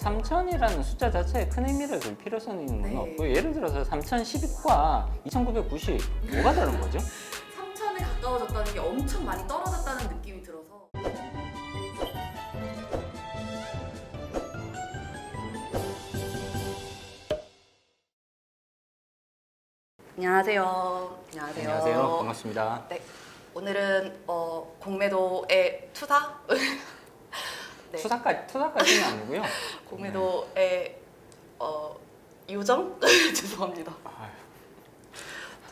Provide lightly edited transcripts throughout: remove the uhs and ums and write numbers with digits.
3000이라는 숫자 자체에 큰 의미를 둘 필요성이 있는 건 네. 없고요. 예를 들어서 3012과 2990 뭐가 다른 거죠? 3천에 가까워졌다는 게 엄청 많이 떨어졌다는 느낌이 들어서 안녕하세요. 안녕하세요. 반갑습니다. 네, 오늘은 공매도의 투사? 네. 투자까지는 아니고요. 공매도의 요정? 죄송합니다.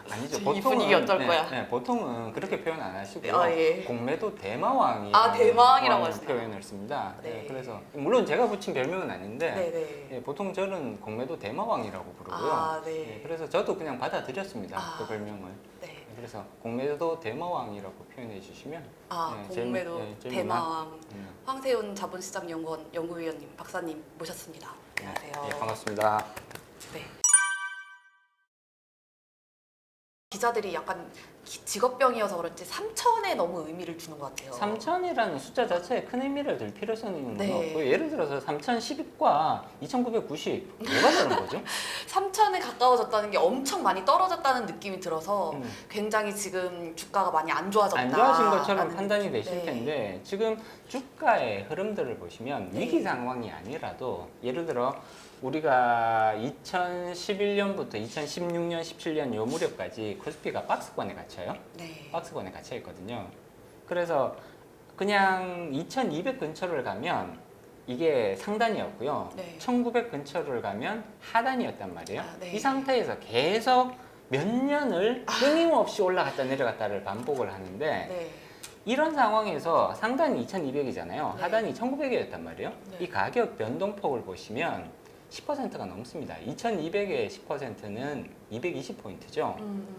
아니죠. 이 분위기 어쩔 거야? 네, 보통은 그렇게 표현 안 하시고요. 아, 예. 공매도 대마왕이 대마왕이라고 하시나요? 표현을 씁니다. 네. 네, 그래서 물론 제가 붙인 별명은 아닌데 네네. 예, 보통 저는 공매도 대마왕이라고 부르고요. 아, 네. 예, 그래서 저도 그냥 받아들였습니다. 아. 그 별명을. 네. 그래서 공매도 대마왕이라고 표현해 주시면 공매도 재미난- 대마왕 음. 황세훈 자본시장연구원 연구위원님 박사님 모셨습니다. 안녕하세요. 예, 반갑습니다. 네. 기자들이 약간 직업병이어서 그런지 3천에 너무 의미를 주는 것 같아요. 3000이라는 숫자 자체에 큰 의미를 둘 필요성이 있는 건 네. 없고요. 예를 들어서 3012과 2990 뭐가 다른 거죠? 3천에 가까워졌다는 게 엄청 많이 떨어졌다는 느낌이 들어서 음. 굉장히 지금 주가가 많이 안 좋아졌다. 안 좋아진 것처럼 라는 판단이 느낌. 되실 네. 텐데 지금 주가의 흐름들을 보시면 네. 위기 상황이 아니라도 예를 들어 우리가 2011년부터 2016년, 17년 요 무렵까지 코스피가 박스권에 갇혀요. 네. 박스권에 갇혀 있거든요. 그래서 그냥 2200 근처를 가면 이게 상단이었고요. 네. 1900 근처를 가면 하단이었단 말이에요. 아, 네. 이 상태에서 계속 몇 년을 끊임없이 올라갔다 내려갔다를 반복을 하는데 네. 이런 상황에서 상단이 2200이잖아요. 네. 하단이 1900이었단 말이에요. 네. 이 가격 변동폭을 보시면 10%가 넘습니다. 2200의 10%는 220포인트죠.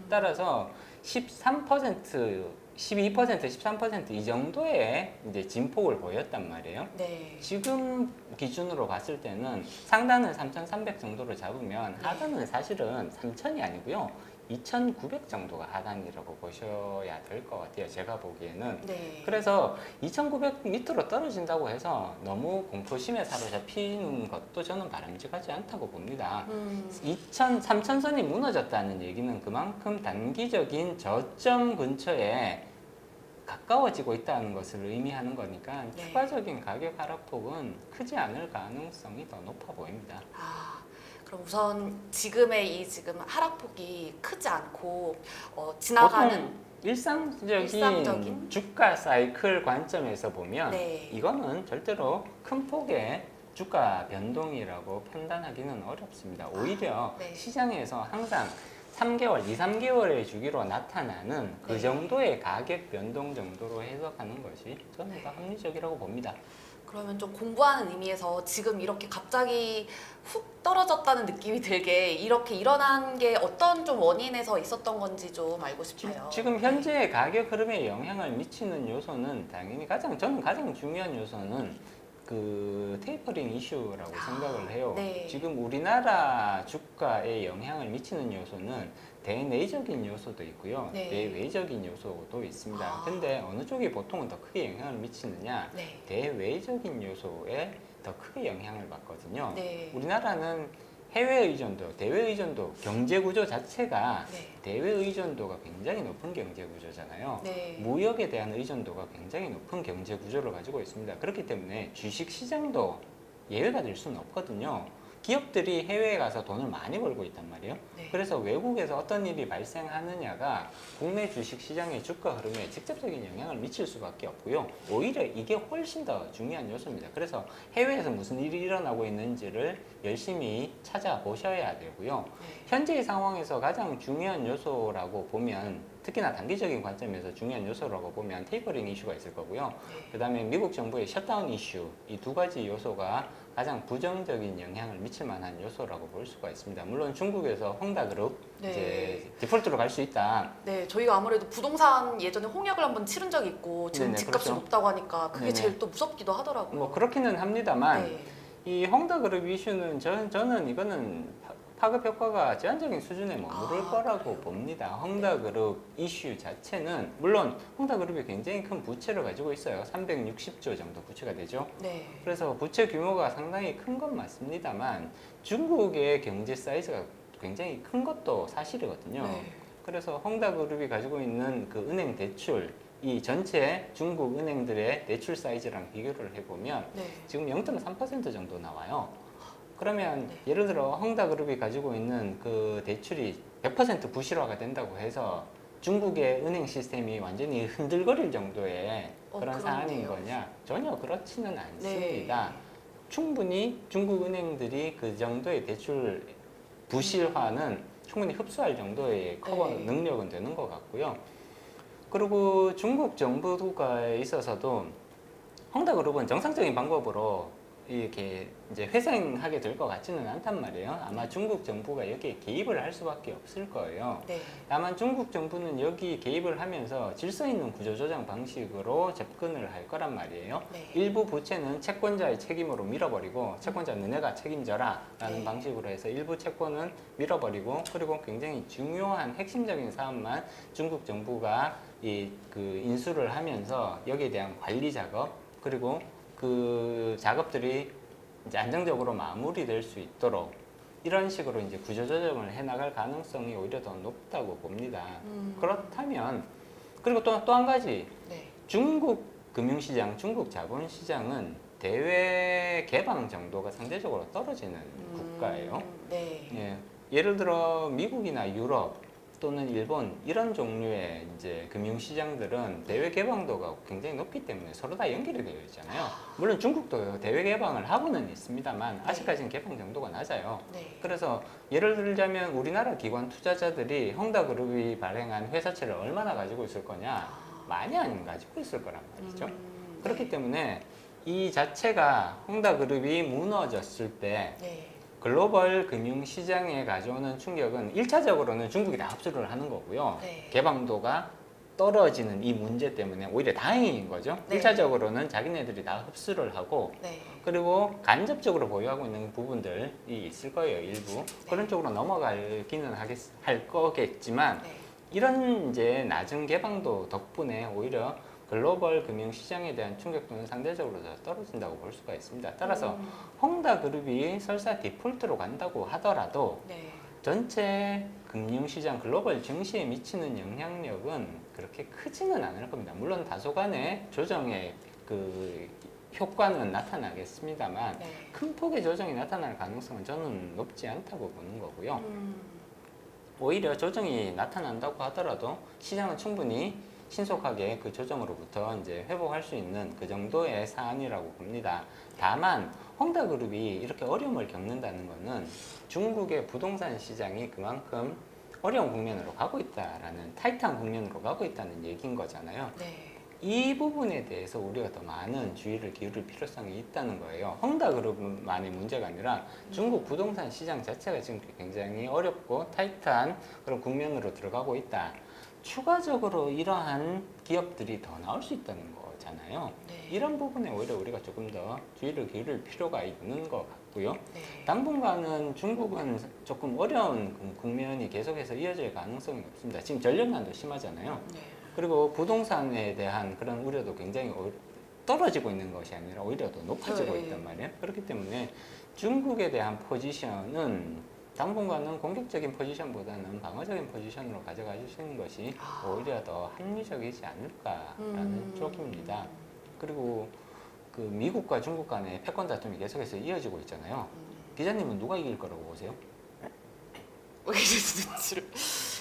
따라서 13%, 12%, 13%이 정도의 이제 진폭을 보였단 말이에요. 네. 지금 기준으로 봤을 때는 상단은 3,300 정도를 잡으면 네. 하단은 사실은 3,000이 아니고요. 2,900 정도가 하단이라고 보셔야 될 것 같아요. 제가 보기에는. 네. 그래서 2,900 밑으로 떨어진다고 해서 너무 공포심에 사로잡히는 것도 저는 바람직하지 않다고 봅니다. 3,000선이 무너졌다는 얘기는 그만큼 단기적인 저점 근처에 가까워지고 있다는 것을 의미하는 거니까 네. 추가적인 가격 하락폭은 크지 않을 가능성이 더 높아 보입니다. 그럼 우선 지금의 이 지금 하락폭이 크지 않고 지나가는 보통 일상적인 일상적인? 주가 사이클 관점에서 보면 네. 이거는 절대로 큰 폭의 주가 변동이라고 판단하기는 어렵습니다. 오히려 네. 시장에서 항상 3개월, 2, 3개월의 주기로 나타나는 그 네. 정도의 가격 변동 정도로 해석하는 것이 저는 더 네. 합리적이라고 봅니다. 그러면 좀 공부하는 의미에서 지금 이렇게 갑자기 훅 떨어졌다는 느낌이 들게 이렇게 일어난 게 어떤 좀 원인에서 있었던 건지 좀 알고 싶어요. 지금 현재 가격 흐름에 영향을 미치는 요소는 당연히 저는 가장 중요한 요소는 그 테이퍼링 이슈라고 생각을 해요. 네. 지금 우리나라 주가에 영향을 미치는 요소는 대내적인 요소도 있고요. 네. 대외적인 요소도 있습니다. 아. 근데 어느 쪽이 보통은 더 크게 영향을 미치느냐? 네. 대외적인 요소에 더 크게 영향을 받거든요. 네. 우리나라는 해외 의존도, 대외 의존도, 경제 구조 자체가 네. 대외 의존도가 굉장히 높은 경제 구조잖아요. 네. 무역에 대한 의존도가 굉장히 높은 경제 구조를 가지고 있습니다. 그렇기 때문에 주식 시장도 예외가 될 수는 없거든요. 기업들이 해외에 가서 돈을 많이 벌고 있단 말이에요. 네. 그래서 외국에서 어떤 일이 발생하느냐가 국내 주식 시장의 주가 흐름에 직접적인 영향을 미칠 수밖에 없고요. 오히려 이게 훨씬 더 중요한 요소입니다. 그래서 해외에서 무슨 일이 일어나고 있는지를 열심히 찾아보셔야 되고요. 네. 현재의 상황에서 가장 중요한 요소라고 보면 특히나 단기적인 관점에서 중요한 요소라고 보면 테이퍼링 이슈가 있을 거고요. 네. 그 다음에 미국 정부의 셧다운 이슈, 이 두 가지 요소가 가장 부정적인 영향을 미칠 만한 요소라고 볼 수가 있습니다. 물론 중국에서 헝다그룹 네. 이제 디폴트로 갈 수 있다. 네, 저희가 아무래도 부동산 예전에 홍역을 한번 치른 적이 있고 지금 네네, 집값이 그렇죠. 높다고 하니까 그게 네네. 제일 또 무섭기도 하더라고요. 뭐 그렇기는 합니다만 네. 이 헝다그룹 이슈는 저는 이거는 파급 효과가 제한적인 수준에 머무를 아, 거라고 그래요? 봅니다. 헝다그룹 이슈 자체는 물론 헝다그룹이 굉장히 큰 부채를 가지고 있어요. 360조 정도 부채가 되죠. 네. 그래서 부채 규모가 상당히 큰 건 맞습니다만 중국의 경제 사이즈가 굉장히 큰 것도 사실이거든요. 네. 그래서 헝다그룹이 가지고 있는 그 은행 대출, 이 전체 중국 은행들의 대출 사이즈랑 비교를 해보면 네. 지금 0.3% 정도 나와요. 그러면 네. 예를 들어 헝다그룹이 가지고 있는 그 대출이 100% 부실화가 된다고 해서 중국의 은행 시스템이 완전히 흔들거릴 정도의 그런 사안인 그렇네요. 거냐? 전혀 그렇지는 네. 않습니다. 충분히 중국 은행들이 그 정도의 대출 부실화는 충분히 흡수할 정도의 커버 네. 능력은 되는 것 같고요. 그리고 중국 정부가 있어서도 헝다그룹은 정상적인 방법으로 이렇게 이제 회생하게 될 것 같지는 않단 말이에요. 아마 중국 정부가 여기에 개입을 할 수밖에 없을 거예요. 네. 다만 중국 정부는 여기 개입을 하면서 질서 있는 구조조정 방식으로 접근을 할 거란 말이에요. 네. 일부 부채는 채권자의 책임으로 밀어버리고 채권자 너네가 책임져라 라는 네. 방식으로 해서 일부 채권은 밀어버리고 그리고 굉장히 중요한 핵심적인 사업만 중국 정부가 그 인수를 하면서 여기에 대한 관리 작업 그리고 그 작업들이 이제 안정적으로 마무리될 수 있도록 이런 식으로 이제 구조조정을 해나갈 가능성이 오히려 더 높다고 봅니다. 그렇다면 그리고 또 한 가지 네. 중국 금융시장, 중국 자본시장은 대외 개방 정도가 상대적으로 떨어지는 국가예요. 네. 예, 예를 들어 미국이나 유럽 또는 일본 이런 종류의 이제 금융시장들은 대외 개방도가 굉장히 높기 때문에 서로 다 연결이 되어 있잖아요. 물론 중국도 대외 개방을 하고는 있습니다만 아직까지는 개방 정도가 낮아요. 네. 그래서 예를 들자면 우리나라 기관 투자자들이 헝다그룹이 발행한 회사채를 얼마나 가지고 있을 거냐? 많이 안 가지고 있을 거란 말이죠. 그렇기 네. 때문에 이 자체가 헝다그룹이 무너졌을 때 네. 글로벌 금융시장에 가져오는 충격은 1차적으로는 중국이 다 흡수를 하는 거고요. 네. 개방도가 떨어지는 이 문제 때문에 오히려 다행인 거죠. 네. 1차적으로는 자기네들이 다 흡수를 하고 네. 그리고 간접적으로 보유하고 있는 부분들이 있을 거예요. 일부. 그런 쪽으로 넘어가기는 할 거겠지만 네. 이런 이제 낮은 개방도 덕분에 오히려 글로벌 금융시장에 대한 충격도는 상대적으로 더 떨어진다고 볼 수가 있습니다. 따라서 헝다그룹이 설사 디폴트로 간다고 하더라도 네. 전체 금융시장 글로벌 증시에 미치는 영향력은 그렇게 크지는 않을 겁니다. 물론 다소간의 조정의 그 효과는 나타나겠습니다만 네. 큰 폭의 조정이 나타날 가능성은 저는 높지 않다고 보는 거고요. 음. 오히려 조정이 나타난다고 하더라도 시장은 충분히 신속하게 그 조정으로부터 이제 회복할 수 있는 그 정도의 사안이라고 봅니다. 다만 헝다그룹이 이렇게 어려움을 겪는다는 것은 중국의 부동산 시장이 그만큼 어려운 국면으로 가고 있다라는 타이트한 국면으로 가고 있다는 얘기인 거잖아요. 네. 이 부분에 대해서 우리가 더 많은 주의를 기울일 필요성이 있다는 거예요. 헝다그룹만의 문제가 아니라 중국 부동산 시장 자체가 지금 굉장히 어렵고 타이트한 그런 국면으로 들어가고 있다. 추가적으로 이러한 기업들이 더 나올 수 있다는 거잖아요. 네. 이런 부분에 오히려 우리가 조금 더 주의를 기울일 필요가 있는 것 같고요. 네. 당분간은 중국은 조금 어려운 국면이 계속해서 이어질 가능성이 높습니다. 지금 전력난도 심하잖아요. 네. 그리고 부동산에 대한 그런 우려도 굉장히 떨어지고 있는 것이 아니라 오히려 더 높아지고 네. 있단 말이에요. 그렇기 때문에 중국에 대한 포지션은 당분간은 공격적인 포지션보다는 방어적인 포지션으로 가져가 주시는 것이 오히려 더 합리적이지 않을까라는 쪽입니다. 그리고 그 미국과 중국 간의 패권 다툼이 계속해서 이어지고 있잖아요. 기자님은 누가 이길 거라고 보세요?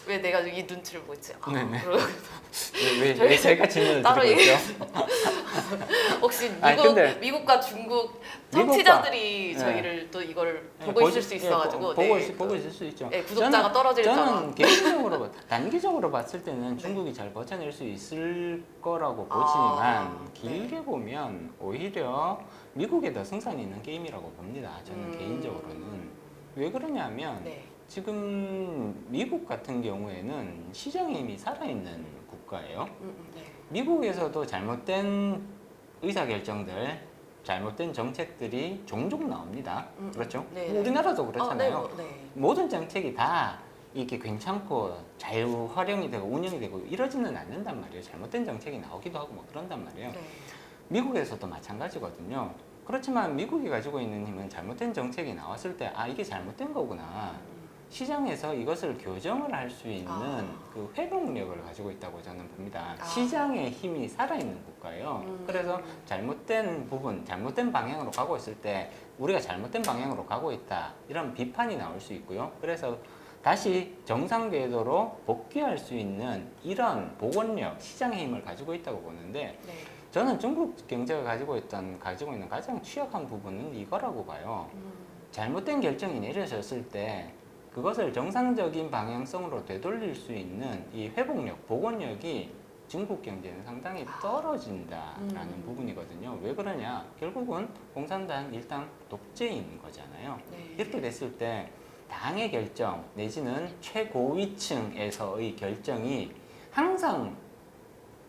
왜 내가 이 눈치를 보고 있지? 아, 네네. 그러고 왜 제가 질문을 따로 드리고 있죠? 혹시 미국, 아니, 근데 미국과 중국 미국과- 청취자들이 네. 저희를 또 이걸 네, 보고 있을 수 있어가지고 보고 있을 수 있죠. 네, 구독자가 떨어질까 봐. 저는 개인적으로 단기적으로 봤을 때는 중국이 잘 버텨낼 수 있을 거라고 보지만 길게 보면 오히려 미국에 더 승산이 있는 게임이라고 봅니다. 저는 개인적으로는 왜 그러냐면 네. 지금 미국 같은 경우에는 시장에 이미 살아있는 국가예요. 네. 미국에서도 잘못된 의사결정들 잘못된 정책들이 종종 나옵니다. 그렇죠? 네. 뭐 우리나라도 그렇잖아요. 네. 모든 정책이 다 이게 괜찮고 잘 활용이 되고 운영이 되고 이러지는 않는단 말이에요. 잘못된 정책이 나오기도 하고 뭐 그런단 말이에요. 네. 미국에서도 마찬가지거든요. 그렇지만 미국이 가지고 있는 힘은 잘못된 정책이 나왔을 때 아 이게 잘못된 거구나. 시장에서 이것을 교정을 할 수 있는 그 회복력을 가지고 있다고 저는 봅니다. 시장의 힘이 살아있는 국가예요. 그래서 잘못된 부분, 잘못된 방향으로 가고 있을 때 우리가 잘못된 방향으로 가고 있다. 이런 비판이 나올 수 있고요. 그래서 다시 정상 궤도로 복귀할 수 있는 이런 복원력, 시장의 힘을 가지고 있다고 보는데 네. 저는 중국 경제가 가지고 있는 가장 취약한 부분은 이거라고 봐요. 잘못된 결정이 내려졌을 때 그것을 정상적인 방향성으로 되돌릴 수 있는 이 회복력, 복원력이 중국 경제는 상당히 떨어진다라는 부분이거든요. 왜 그러냐? 결국은 공산당 일당 독재인 거잖아요. 네. 이렇게 됐을 때 당의 결정 내지는 최고위층에서의 결정이 항상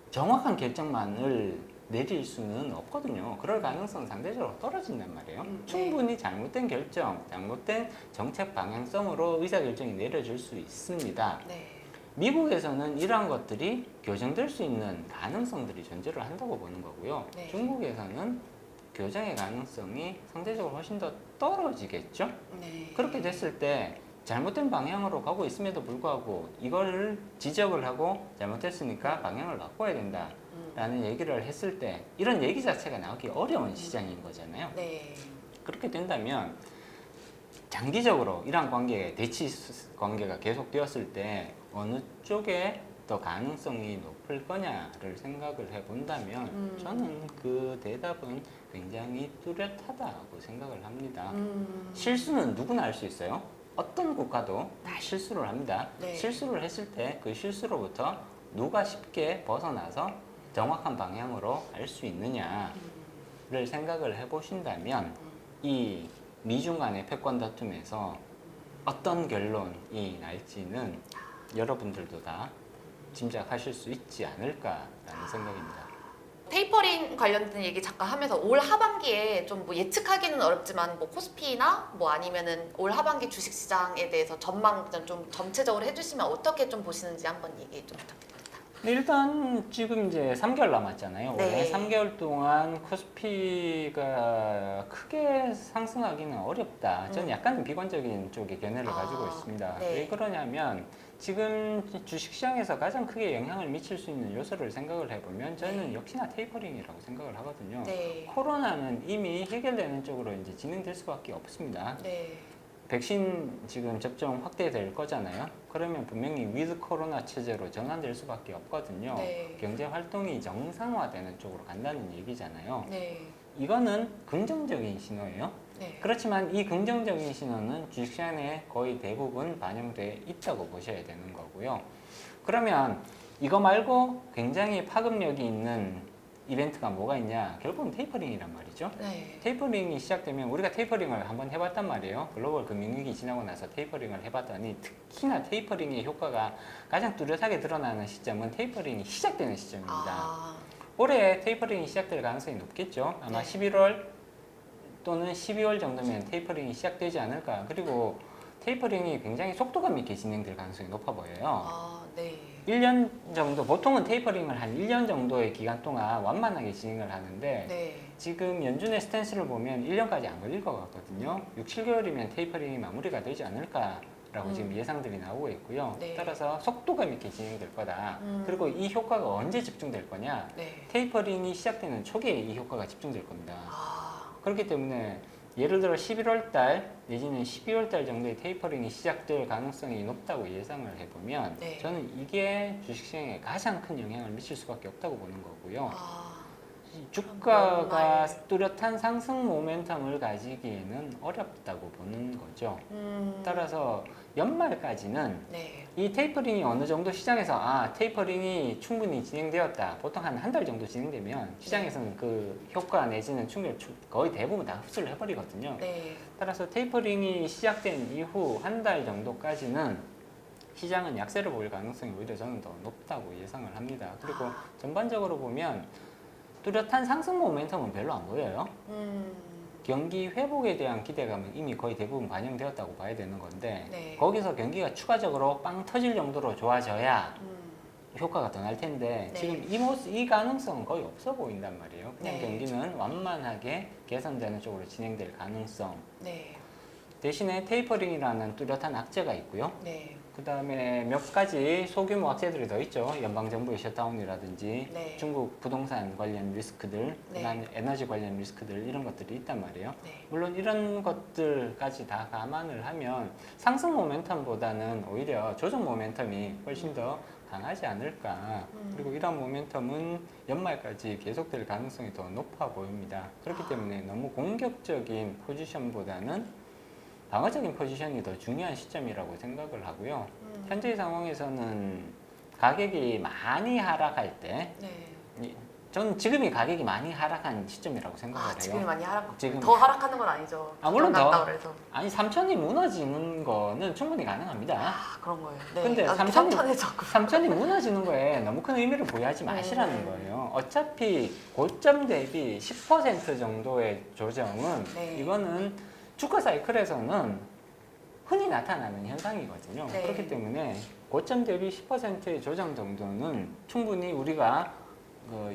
정확한 결정만을 내릴 수는 없거든요. 그럴 가능성은 상대적으로 떨어진단 말이에요. 네. 충분히 잘못된 결정, 잘못된 정책 방향성으로 의사결정이 내려질 수 있습니다. 네. 미국에서는 이러한 것들이 교정될 수 있는 가능성들이 존재를 한다고 보는 거고요. 네. 중국에서는 교정의 가능성이 상대적으로 훨씬 더 떨어지겠죠? 네. 그렇게 됐을 때 잘못된 방향으로 가고 있음에도 불구하고 이걸 지적을 하고 잘못됐으니까 방향을 바꿔야 된다. 라는 얘기를 했을 때 이런 얘기 자체가 나오기 어려운 시장인 거잖아요. 네. 그렇게 된다면 장기적으로 이러한 관계, 대치 관계가 계속되었을 때 어느 쪽에 더 가능성이 높을 거냐를 생각을 해본다면 저는 그 대답은 굉장히 뚜렷하다고 생각을 합니다. 실수는 누구나 할 수 있어요. 어떤 국가도 다 실수를 합니다. 네. 실수를 했을 때 그 실수로부터 누가 쉽게 벗어나서 정확한 방향으로 갈 수 있느냐를 생각을 해보신다면 이 미중 간의 패권 다툼에서 어떤 결론이 날지는 여러분들도 다 짐작하실 수 있지 않을까라는 생각입니다. 테이퍼링 관련된 얘기 잠깐 하면서 올 하반기에 좀 뭐 예측하기는 어렵지만 뭐 코스피나 뭐 아니면은 올 하반기 주식시장에 대해서 전망 좀 전체적으로 해주시면 어떻게 좀 보시는지 한번 얘기 좀 부탁드립니다. 일단 지금 이제 3개월 남았잖아요. 네. 올해 3개월 동안 코스피가 크게 상승하기는 어렵다. 저는 약간 비관적인 쪽의 견해를 가지고 있습니다. 네. 왜 그러냐면 지금 주식시장에서 가장 크게 영향을 미칠 수 있는 요소를 생각을 해보면 저는 역시나 테이퍼링이라고 생각을 하거든요. 네. 코로나는 이미 해결되는 쪽으로 이제 진행될 수밖에 없습니다. 네. 백신 지금 접종 확대될 거잖아요. 그러면 분명히 위드 코로나 체제로 전환될 수밖에 없거든요. 네. 경제 활동이 정상화되는 쪽으로 간다는 얘기잖아요. 네. 이거는 긍정적인 신호예요. 네. 그렇지만 이 긍정적인 신호는 주식시장에 거의 대부분 반영돼 있다고 보셔야 되는 거고요. 그러면 이거 말고 굉장히 파급력이 있는 이벤트가 뭐가 있냐? 결국은 테이퍼링이란 말이죠. 네. 테이퍼링이 시작되면 우리가 테이퍼링을 한번 해봤단 말이에요. 글로벌 금융위기 지나고 나서 테이퍼링을 해봤더니 특히나 테이퍼링의 효과가 가장 뚜렷하게 드러나는 시점은 테이퍼링이 시작되는 시점입니다. 올해 테이퍼링이 시작될 가능성이 높겠죠. 아마 네. 11월 또는 12월 정도면 테이퍼링이 시작되지 않을까. 그리고 테이퍼링이 굉장히 속도감 있게 진행될 가능성이 높아 보여요. 네. 1년 정도, 보통은 테이퍼링을 한 1년 정도의 기간 동안 완만하게 진행을 하는데 네. 지금 연준의 스탠스를 보면 1년까지 안 걸릴 것 같거든요. 6, 7개월이면 테이퍼링이 마무리가 되지 않을까라고 지금 예상들이 나오고 있고요. 네. 따라서 속도감 있게 진행될 거다. 그리고 이 효과가 언제 집중될 거냐? 네. 테이퍼링이 시작되는 초기에 이 효과가 집중될 겁니다. 아. 그렇기 때문에 예를 들어 11월 달 내지는 12월 달 정도에 테이퍼링이 시작될 가능성이 높다고 예상을 해보면 네. 저는 이게 주식시장에 가장 큰 영향을 미칠 수밖에 없다고 보는 거고요. 주가가 뚜렷한 상승 모멘텀을 가지기에는 어렵다고 보는 거죠. 따라서 연말까지는 네. 이 테이퍼링이 어느 정도 시장에서 테이퍼링이 충분히 진행되었다. 보통 한 달 정도 진행되면 시장에서는 그 효과 내지는 충격 거의 대부분 다 흡수를 해버리거든요. 네. 따라서 테이퍼링이 시작된 이후 한 달 정도까지는 시장은 약세를 보일 가능성이 오히려 저는 더 높다고 예상을 합니다. 그리고 전반적으로 보면 뚜렷한 상승 모멘텀은 별로 안 보여요. 음, 경기 회복에 대한 기대감은 이미 거의 대부분 반영되었다고 봐야 되는 건데 네. 거기서 경기가 추가적으로 빵 터질 정도로 좋아져야 음, 효과가 더 날 텐데 네. 지금 이 가능성은 거의 없어 보인단 말이에요. 그냥 네. 경기는 완만하게 개선되는 쪽으로 진행될 가능성. 네. 대신에 테이퍼링이라는 뚜렷한 악재가 있고요. 네. 그 다음에 몇 가지 소규모 악재들이 더 있죠. 연방정부의 셧다운이라든지 네. 중국 부동산 관련 리스크들, 네. 그다음에 에너지 관련 리스크들 이런 것들이 있단 말이에요. 네. 물론 이런 것들까지 다 감안을 하면 상승 모멘텀보다는 오히려 조정 모멘텀이 훨씬 더 강하지 않을까. 그리고 이런 모멘텀은 연말까지 계속될 가능성이 더 높아 보입니다. 그렇기 때문에 너무 공격적인 포지션보다는 방어적인 포지션이 더 중요한 시점이라고 생각을 하고요. 현재 상황에서는 가격이 많이 하락할 때, 네. 저는 지금이 가격이 많이 하락한 시점이라고 생각을 해요. 지금이 많이 하락. 지금. 더 하락하는 건 아니죠. 물론 더. 났다 그래서. 아니 3천이 무너지는 거는 충분히 가능합니다. 아, 그런 거예요. 네. 근데 아, 3천이 3천에 3천이 무너지는 거에 너무 큰 의미를 부여하지 마시라는 거예요. 어차피 고점 대비 10% 정도의 조정은 네. 이거는 주가 사이클에서는 흔히 나타나는 현상이거든요. 네. 그렇기 때문에 고점 대비 10%의 조정 정도는 충분히 우리가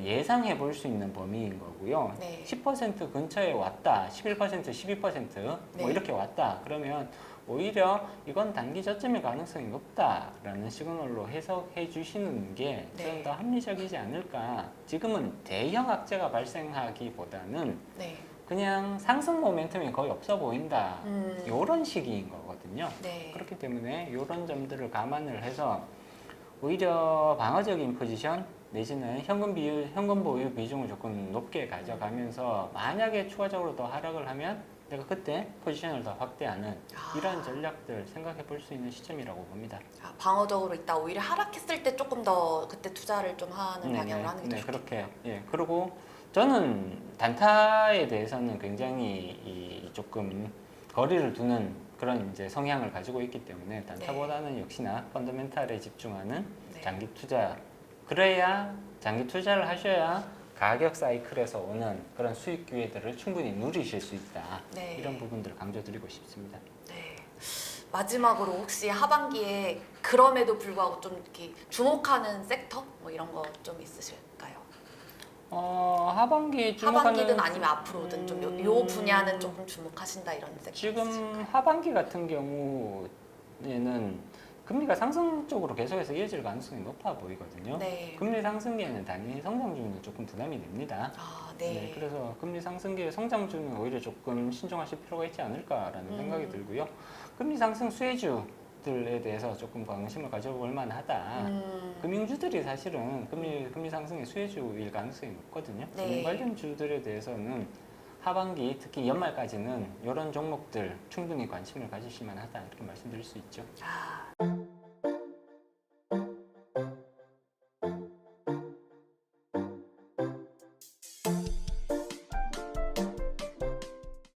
예상해 볼 수 있는 범위인 거고요. 네. 10% 근처에 왔다, 11%, 12% 네. 뭐 이렇게 왔다. 그러면 오히려 이건 단기 저점의 가능성이 높다라는 시그널로 해석해 주시는 게 네. 좀 더 합리적이지 않을까. 지금은 대형 악재가 발생하기보다는 네. 그냥 상승 모멘텀이 거의 없어 보인다. 음. 이런 시기인 거거든요. 네. 그렇기 때문에 이런 점들을 감안을 해서 오히려 방어적인 포지션 내지는 현금 보유 비중을 조금 높게 가져가면서 만약에 추가적으로 더 하락을 하면 내가 그때 포지션을 더 확대하는 이런 전략들 생각해 볼 수 있는 시점이라고 봅니다. 방어적으로 있다 오히려 하락했을 때 조금 더 그때 투자를 좀 하는 방향으로 하는 게 더 네, 좋겠네요. 그렇게. 예. 그리고 저는 단타에 대해서는 굉장히 조금 거리를 두는 그런 이제 성향을 가지고 있기 때문에 단타보다는 역시나 펀더멘탈에 집중하는 네. 장기 투자. 그래야 장기 투자를 하셔야 가격 사이클에서 오는 그런 수익 기회들을 충분히 누리실 수 있다. 네. 이런 부분들을 강조드리고 싶습니다. 네. 마지막으로 혹시 하반기에 그럼에도 불구하고 좀 이렇게 주목하는 섹터 뭐 이런 거 좀 있으실까요? 하반기에 주목하는 하반기든 아니면 앞으로든 좀 요 분야는 조금 주목하신다 이런 섹터 지금 있으실까요? 하반기 같은 경우에는 금리가 상승 쪽으로 계속해서 이어질 가능성이 높아 보이거든요. 네. 금리 상승기에는 단기 성장주는 조금 부담이 됩니다. 아, 네. 그래서 금리 상승기에 성장주는 오히려 조금 신중하실 필요가 있지 않을까라는 생각이 들고요. 금리 상승 수혜주들에 대해서 조금 관심을 가져볼 만하다. 금융주들이 사실은 금리 상승의 수혜주일 가능성이 높거든요. 네. 금융 관련 주들에 대해서는 하반기 특히 연말까지는 이런 종목들 충분히 관심을 가지실 만하다 이렇게 말씀드릴 수 있죠. 아.